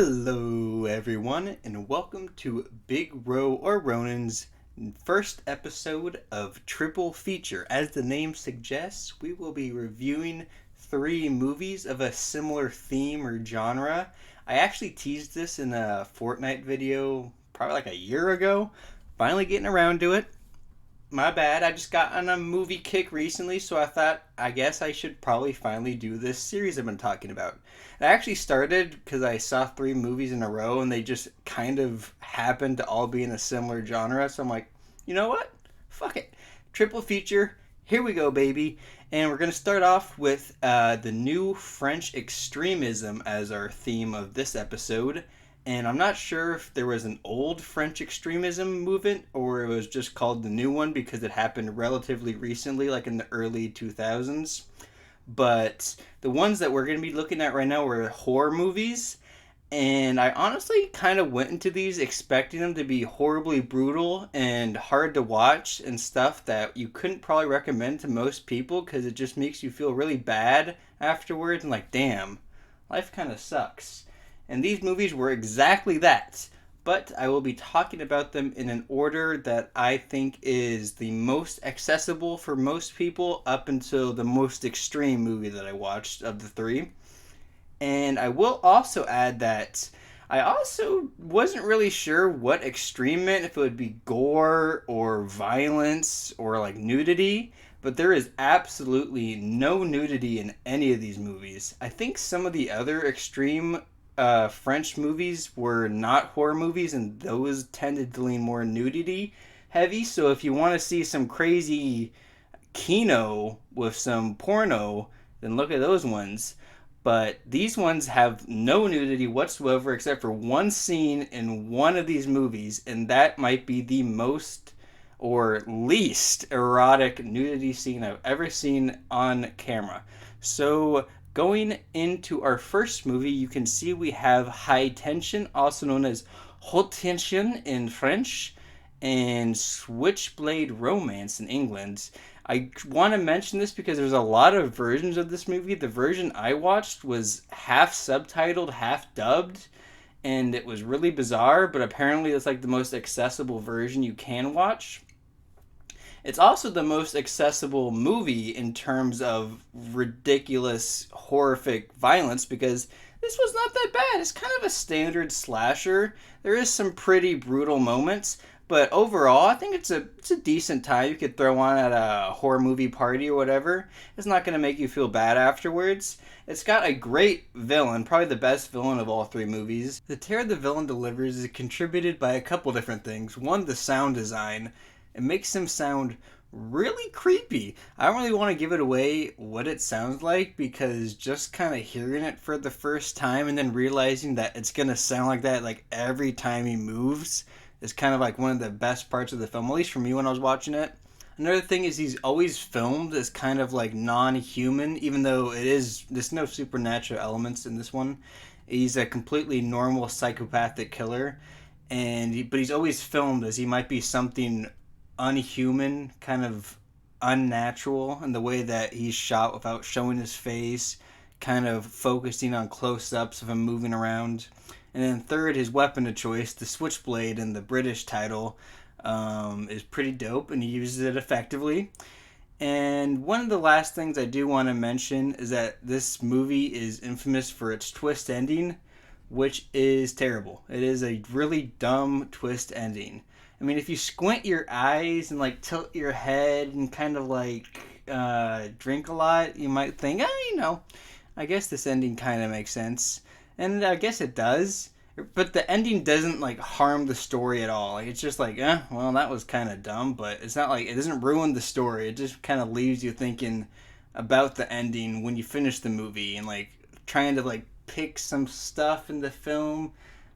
Hello, everyone, and welcome to Big Ro or Ronan's first episode of Triple Feature. As the name suggests, we will be reviewing three movies of a similar theme or genre. I actually teased this in a Fortnite video probably like a year ago. Finally getting around to it. My bad. I just got on a movie kick recently, so I thought I guess I should probably finally do this series I've been talking about. It actually started because I saw three movies in a row and they just kind of happened to all be in a similar genre. So I'm like, you know what? Fuck it. Triple feature. Here we go, baby. And we're going to start off with the new French extremism as our theme of this episode. And I'm not sure if there was an old French extremism movement or it was just called the new one because it happened relatively recently, like in the early 2000s. But the ones that we're going to be looking at right now were horror movies. And I honestly kind of went into these expecting them to be horribly brutal and hard to watch and stuff that you couldn't probably recommend to most people because it just makes you feel really bad afterwards and like, damn, life kind of sucks. And these movies were exactly that. But I will be talking about them in an order that I think is the most accessible for most people up until the most extreme movie that I watched of the three. And I will also add that I also wasn't really sure what extreme meant, if it would be gore or violence or like nudity. But there is absolutely no nudity in any of these movies. I think some of the other extreme French movies were not horror movies, and those tended to lean more nudity heavy. So if you want to see some crazy kino with some porno, then look at those ones. But these ones have no nudity whatsoever except for one scene in one of these movies, and that might be the most or least erotic nudity scene I've ever seen on camera. So going into our first movie, you can see we have High Tension, also known as Haute Tension in French, and Switchblade Romance in England. I want to mention this because there's a lot of versions of this movie. The version I watched was half subtitled, half dubbed, and it was really bizarre, but apparently it's like the most accessible version you can watch. It's also the most accessible movie in terms of ridiculous, horrific violence because this was not that bad. It's kind of a standard slasher. There is some pretty brutal moments, but overall, I think it's a decent time you could throw on at a horror movie party or whatever. It's not going to make you feel bad afterwards. It's got a great villain, probably the best villain of all three movies. The terror the villain delivers is contributed by a couple different things. One, the sound design. It makes him sound really creepy. I don't really want to give it away what it sounds like because just kind of hearing it for the first time and then realizing that it's going to sound like that like every time he moves is kind of like one of the best parts of the film, at least for me when I was watching it. Another thing is he's always filmed as kind of like non-human, even though there's no supernatural elements in this one. He's a completely normal psychopathic killer, but he's always filmed as he might be something unhuman, kind of unnatural in the way that he's shot without showing his face, kind of focusing on close-ups of him moving around. And then third, his weapon of choice, the switchblade in the British title, is pretty dope, and he uses it effectively. And one of the last things I do want to mention is that this movie is infamous for its twist ending, which is terrible. It is a really dumb twist ending. I mean, if you squint your eyes and like tilt your head and kind of like drink a lot, you might think, I guess this ending kind of makes sense. And I guess it does. But the ending doesn't like harm the story at all. Like, it's just like, well, that was kind of dumb, but it's not like it doesn't ruin the story. It just kind of leaves you thinking about the ending when you finish the movie and like trying to like pick some stuff in the film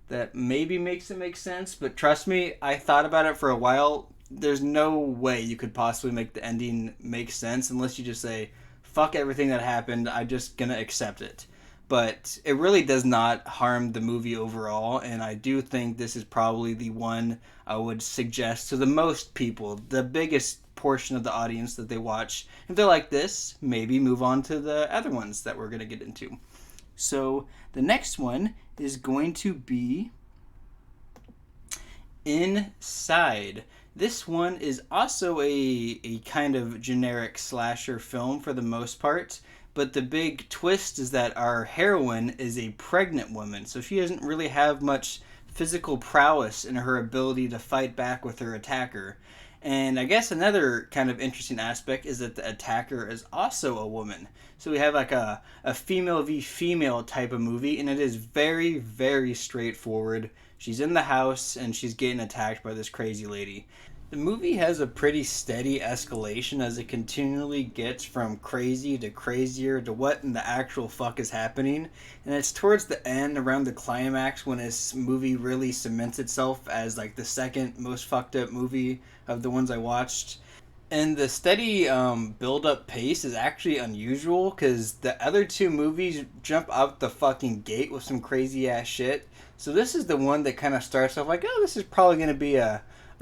that maybe makes it make sense. But trust me, I thought about it for a while. There's no way you could possibly make the ending make sense unless you just say, fuck everything that happened, I'm just gonna accept it. But it really does not harm the movie overall, and I do think this is probably the one I would suggest to the most people, the biggest portion of the audience that they watch. If they're like this, maybe move on to the other ones that we're going to get into. So the next one is going to be Inside. This one is also a kind of generic slasher film for the most part, but the big twist is that our heroine is a pregnant woman, so she doesn't really have much physical prowess in her ability to fight back with her attacker. And I guess another kind of interesting aspect is that the attacker is also a woman. So we have like a female v female type of movie, and it is very, very straightforward. She's in the house and she's getting attacked by this crazy lady. The movie has a pretty steady escalation as it continually gets from crazy to crazier to what in the actual fuck is happening. And it's towards the end, around the climax, when this movie really cements itself as like the second most fucked up movie of the ones I watched. And the steady build-up pace is actually unusual because the other two movies jump out the fucking gate with some crazy-ass shit. So this is the one that kind of starts off like, oh, this is probably going to be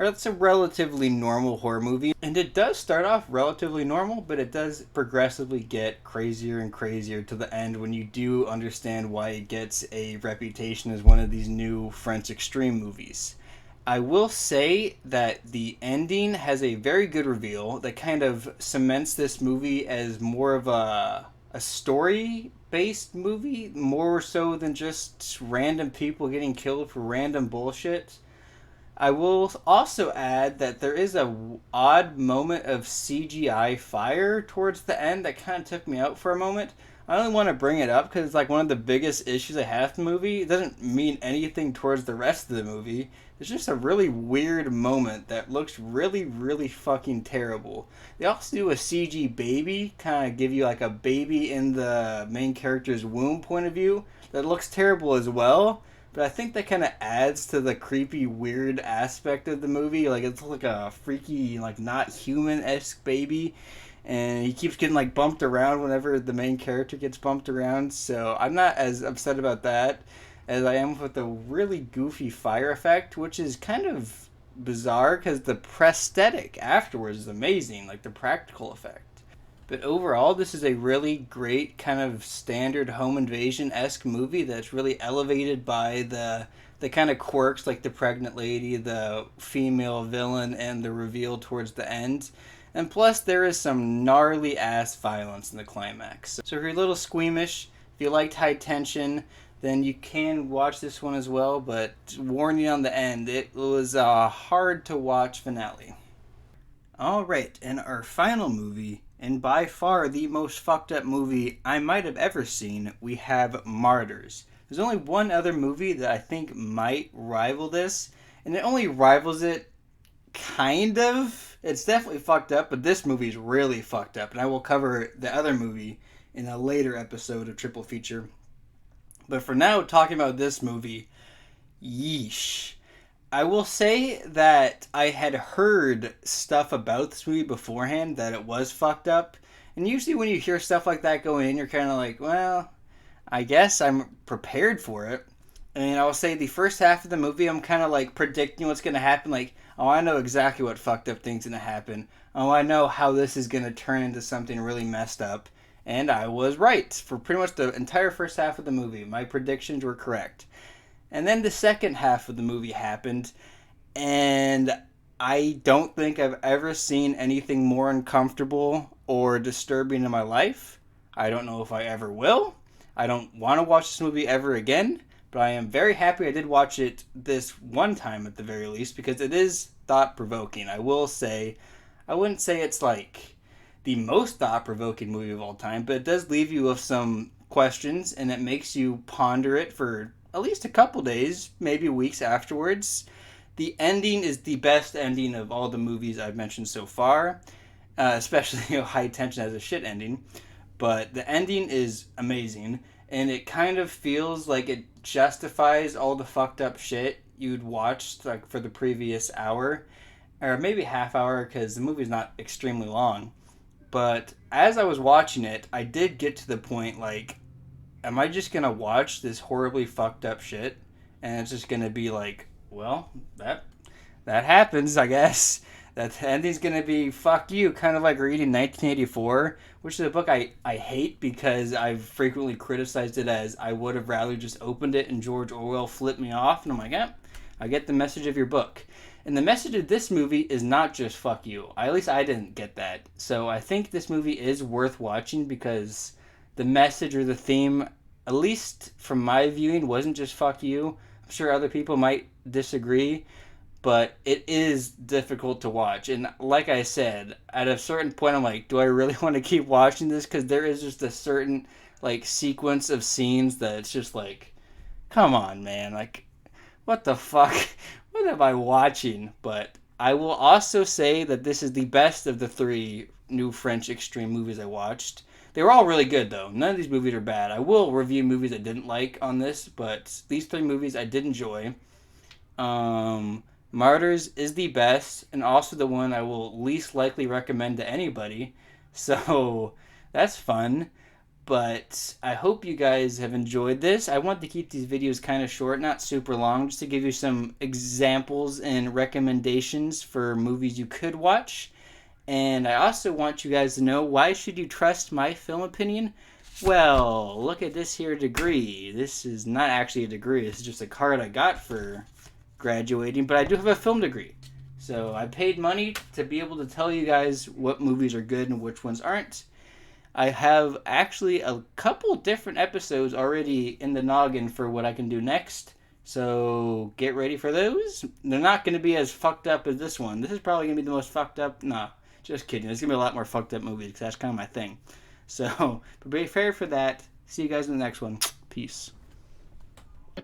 it's a relatively normal horror movie. And it does start off relatively normal, but it does progressively get crazier and crazier to the end when you do understand why it gets a reputation as one of these new French extreme movies. I will say that the ending has a very good reveal that kind of cements this movie as more of a story-based movie, more so than just random people getting killed for random bullshit. I will also add that there is a odd moment of CGI fire towards the end that kind of took me out for a moment. I only want to bring it up because it's like one of the biggest issues I have with the movie. It doesn't mean anything towards the rest of the movie. It's just a really weird moment that looks really, really fucking terrible. They also do a CG baby, kind of give you like a baby in the main character's womb point of view that looks terrible as well. But I think that kind of adds to the creepy, weird aspect of the movie. Like, it's like a freaky, like, not human-esque baby. And he keeps getting, like, bumped around whenever the main character gets bumped around. So I'm not as upset about that as I am with the really goofy fire effect, which is kind of bizarre because the prosthetic afterwards is amazing. Like, the practical effect. But overall, this is a really great kind of standard home invasion-esque movie that's really elevated by the kind of quirks like the pregnant lady, the female villain, and the reveal towards the end. And plus, there is some gnarly-ass violence in the climax. So if you're a little squeamish, if you liked high tension, then you can watch this one as well. But warning on the end, it was a hard-to-watch finale. Alright, and our final movie, and by far the most fucked up movie I might have ever seen, we have Martyrs. There's only one other movie that I think might rival this, and it only rivals it kind of. It's definitely fucked up, but this movie is really fucked up, and I will cover the other movie in a later episode of Triple Feature. But for now, talking about this movie, yeesh. I will say that I had heard stuff about this movie beforehand, that it was fucked up. And usually when you hear stuff like that going in, you're kind of like, well, I guess I'm prepared for it. And I will say the first half of the movie, I'm kind of like predicting what's going to happen. Like, oh, I know exactly what fucked up thing's going to happen. Oh, I know how this is going to turn into something really messed up. And I was right. For pretty much the entire first half of the movie, my predictions were correct. And then the second half of the movie happened, and I don't think I've ever seen anything more uncomfortable or disturbing in my life. I don't know if I ever will. I don't want to watch this movie ever again, but I am very happy I did watch it this one time at the very least, because it is thought-provoking. I will say, I wouldn't say it's like the most thought-provoking movie of all time, but it does leave you with some questions, and it makes you ponder it for at least a couple days, maybe weeks afterwards. The ending is the best ending of all the movies I've mentioned so far, especially High Tension has a shit ending. But the ending is amazing, and it kind of feels like it justifies all the fucked up shit you'd watched like for the previous hour, or maybe half hour, because the movie's not extremely long. But as I was watching it, I did get to the point like, am I just going to watch this horribly fucked up shit? And it's just going to be like, well, that happens, I guess. That the ending's gonna be fuck you, kind of like reading 1984, which is a book I hate because I've frequently criticized it as I would have rather just opened it and George Orwell flipped me off, and I'm like, yeah, I get the message of your book. And the message of this movie is not just fuck you. At least I didn't get that. So I think this movie is worth watching because the message or the theme, at least from my viewing, wasn't just fuck you. I'm sure other people might disagree, but it is difficult to watch. And like I said, at a certain point, I'm like, do I really want to keep watching this? Because there is just a certain like sequence of scenes that it's just like, come on, man, like, what the fuck? What am I watching? But I will also say that this is the best of the three new French extreme movies I watched. They were all really good, though. None of these movies are bad. I will review movies I didn't like on this, but these three movies I did enjoy. Martyrs is the best, and also the one I will least likely recommend to anybody. So that's fun. But I hope you guys have enjoyed this. I want to keep these videos kind of short, not super long, just to give you some examples and recommendations for movies you could watch. And I also want you guys to know, why should you trust my film opinion? Well, look at this here degree. This is not actually a degree. This is just a card I got for graduating, but I do have a film degree. So I paid money to be able to tell you guys what movies are good and which ones aren't. I have actually a couple different episodes already in the noggin for what I can do next. So get ready for those. They're not going to be as fucked up as this one. This is probably going to be the most fucked up. Nah, just kidding. There's going to be a lot more fucked up movies because that's kind of my thing. So be prepared for that. See you guys in the next one. Peace.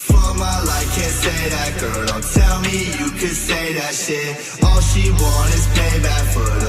For my life, can't say that, girl. Don't tell me you could say that shit. All she want is payback for the